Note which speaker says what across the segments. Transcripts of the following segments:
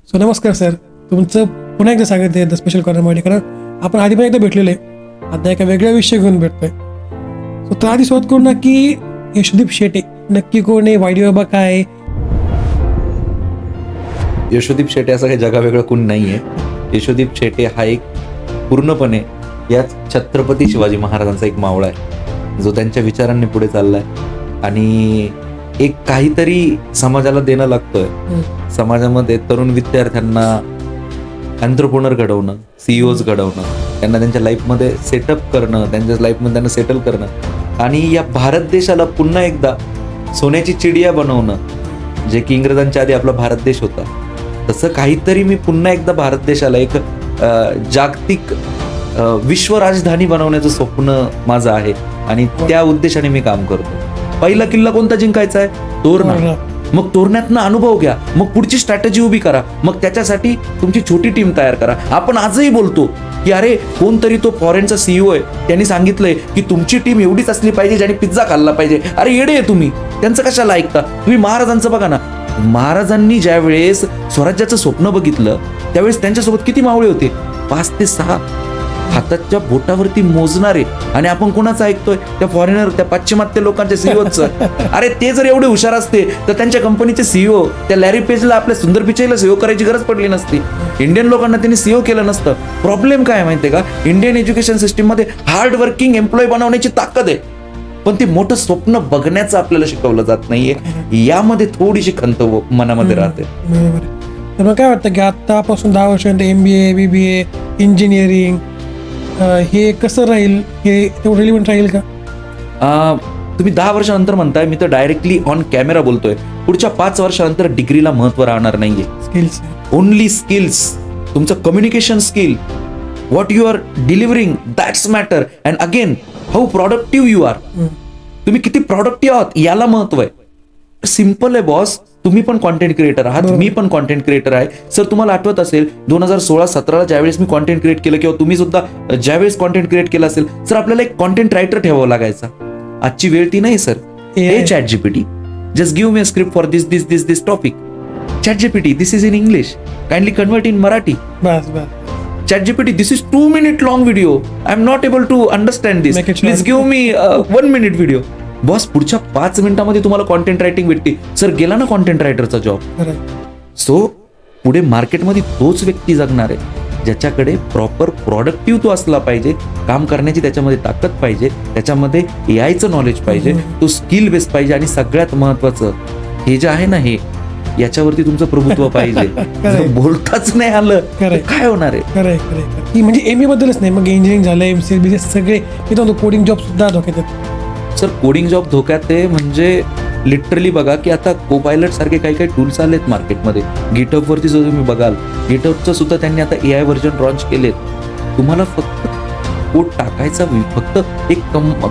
Speaker 1: So नमस्कार sir, तुमचं पुन्हा एकदा स्वागत आहे द स्पेशल कॉर्नरमध्ये. कारण आपण आधी पण एकदा भेटलेले, आता एका वेगळ्या विषय घेऊन भेटतोय. सो तर आधी शोध करू ना की यशोदीप शेटे नक्की कोण आहे, वायडी बाबा काय आहे?
Speaker 2: यशोदीप शेटे असं काही जगावेगळं कोणी नाहीये. यशोदीप शेटे हा एक पूर्णपणे या छत्रपती शिवाजी महाराजांचा एक मावळा आहे, जो त्यांच्या विचारांनी पुढे चाललाय आणि एक काहीतरी समाजाला देणं लागतोय. समाजामध्ये तरुण विद्यार्थ्यांना एंटरप्रेन्योर घडवणं, सीईओज घडवणं, त्यांना त्यांच्या लाईफमध्ये सेटअप करणं, त्यांच्या लाईफमध्ये त्यांना सेटल करणं आणि या भारत देशाला पुन्हा एकदा सोन्याची चिडिया बनवणं, जे की इंग्रजांच्या आधी आपला भारत देश होता. तसं काहीतरी मी पुन्हा एकदा भारत देशाला एक जागतिक विश्व राजधानी बनवण्याचं स्वप्न माझं आहे आणि त्या उद्देशाने मी काम करतो. पहिला किल्ला कोणता जिंकायचा आहे? तोरणा. मग तोरण्यातनं अनुभव घ्या, मग पुढची स्ट्रॅटेजी उभी करा, मग त्याच्यासाठी तुमची छोटी टीम तयार करा. आपण आजही बोलतो की अरे कोणतरी तो फॉरेनचा सीईओ आहे, त्यांनी सांगितलंय की तुमची टीम एवढीच असली पाहिजे ज्याने पिझ्झा खाल्ला पाहिजे. अरे येडे आहे तुम्ही, त्यांचं कशाला ऐकता? तुम्ही महाराजांचं बघा ना. महाराजांनी ज्या वेळेस स्वराज्याचं स्वप्न बघितलं त्यावेळेस त्यांच्यासोबत किती मावळे होते? 5 ते 6 हाताच्या बोटावरती मोजणारे. आणि आपण कोणाचं ऐकतोय? त्या फॉरेनर, त्या पाश्चिमात्य लोकांच्या सीईओचं. अरे ते जर एवढे हुशार असते तर त्यांच्या कंपनीचे सीईओ त्या लॅरी पेजला, आपल्या सुंदर पिचाईला सीईओ करायची गरज पडली नसती. इंडियन लोकांना त्यांनी सीईओ केलं नसतं. प्रॉब्लेम काय माहितीये का? इंडियन एज्युकेशन सिस्टीम मध्ये हार्ड वर्किंग एम्प्लॉय बनवण्याची ताकद आहे, पण ते मोठं स्वप्न बघण्याचं आपल्याला शिकवलं जात नाहीये. यामध्ये थोडीशी खंत मनामध्ये राहते.
Speaker 1: बरोबर. तर मग काय वाटतं की आतापासून 10 वर्षांत MBA, BBA, इंजिनिअरिंग हे कसं राहील? हे तेवढं रिलिव्हंट राहील का?
Speaker 2: तुम्ही 10 वर्षानंतर म्हणताय, मी तर डायरेक्टली ऑन कॅमेरा बोलतोय. पुढच्या 5 वर्षानंतर डिग्रीला महत्व राहणार नाहीये.
Speaker 1: Skills,
Speaker 2: only skills. तुमचं communication skill, what you are delivering, that's matter. And again how productive you are. तुम्ही किती प्रोडक्टिव्ह आहात याला महत्व आहे. सिम्पल आहे बॉस. तुम्ही पण कॉन्टेंट क्रिएटर आहात, मी पण कॉन्टेंट क्रिएटर आहे. सर तुम्हाला आठवत असेल 2016-17 ज्यावेळेस मी कॉन्टेंट क्रिएट केलं, किंवा तुम्ही सुद्धा ज्यावेळेस कॉन्टेंट क्रिएट केलं असेल, सर आपल्याला एक कॉन्टेंट रायटर ठेवावं लागायचा. आजची वेळ ती नाही सर. हे chat GPT, just give me a script for this topic. Chat GPT, this is in English, kindly convert in Marathi.
Speaker 1: Bus bus.
Speaker 2: Chat GPT, this is 2 minute long video. I am not able to understand this. Please give me 1 minute video. Boss पुढच्या 5 मिनिटांमध्ये तुम्हाला content writing भेटते. Sir गेला ना content रायटरचा job. So पुढे मार्केटमध्ये तोच व्यक्ती जगणार आहे ज्याच्याकडे प्रॉपर प्रोडक्टिव्ह तो असला पाहिजे, काम करण्याची त्याच्यामध्ये ताकद पाहिजे, त्याच्यामध्ये AIचं नॉलेज पाहिजे, तो स्किल बेस पाहिजे. आणि सगळ्यात महत्वाचं हे जे आहे ना, हे याच्यावरती तुमचं प्रभुत्व पाहिजे. बोलताच नाही आलं काय होणार आहे?
Speaker 1: खरंय. म्हणजे MBA बद्दलच नाही, मग इंजिनिअरिंग झालं, MCA, BCA सगळे मी तो कोडिंग जॉब सुद्धा धोक्यात आहेत.
Speaker 2: सर कोडिंग जॉब धोक्यात आहे म्हणजे लिटरली बघा की आता कोपायलट सारखे काही काही टूल्स आलेत मार्केटमध्ये. गिटहब वरती जो तुम्ही बघाल, गिटहबचं सुद्धा त्यांनी आता AI व्हर्जन लॉन्च केलेत. तुम्हाला फक्त कोड टाकायचा, फक्त एक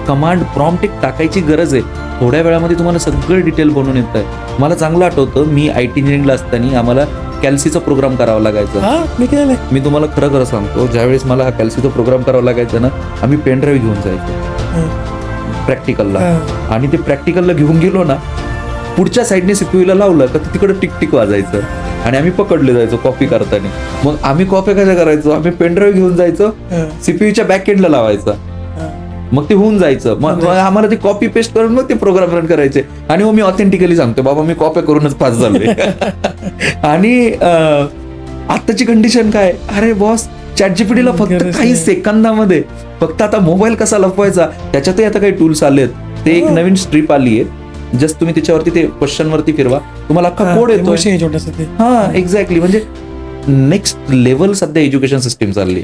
Speaker 2: कमांड प्रॉम्प्ट एक टाकायची गरज आहे. थोड्या वेळामध्ये तुम्हाला सगळं डिटेल बनवून येत आहे. मला चांगलं आठवतं, मी IT इंजिनिअरिंगला असताना आम्हाला कॅल्सीचा प्रोग्राम करावा लागायचा. मी तुम्हाला खरं सांगतो, ज्यावेळेस मला हा कॅल्सीचा प्रोग्राम करावा लागायचा ना, आम्ही पेन ड्राईव्ह घेऊन जायचो प्रॅक्टिकलला. आणि ते प्रॅक्टिकलला घेऊन गेलो ना, पुढच्या साईडने सीपीयूला लावलं का तिकडे टिकटिक वाजायचं आणि आम्ही पकडले जायचो कॉपी करताना. मग आम्ही कॉपी कशा करायचो? आम्ही पेनड्राईव्ह घेऊन जायचो, सीपीयूच्या बॅक एंडला लावायचा, मग ते होऊन जायचं. मग आम्हाला ते कॉपी पेस्ट करून मग ते प्रोग्राम रन करायचे. आणि मग मी ऑथेंटिकली सांगतो, बाबा मी कॉपी करूनच पास झालोय. आणि आताची कंडिशन काय? अरे बॉस, चॅट जीपीटीला फक्त काही सेकंदामध्ये, फक्त आता मोबाईल कसा लपवायचा त्याच्यातही आता काही टूल्स आलेत. ते एक नवीन स्ट्रीप आली आहे, जस्ट तुम्ही त्याच्यावरती ते क्वेश्चन वरती फिरवा, तुम्हाला अख्खा कोड येतो.
Speaker 1: हा, एक्झॅक्टली.
Speaker 2: म्हणजे नेक्स्ट लेवल सध्या एज्युकेशन सिस्टीम चालली.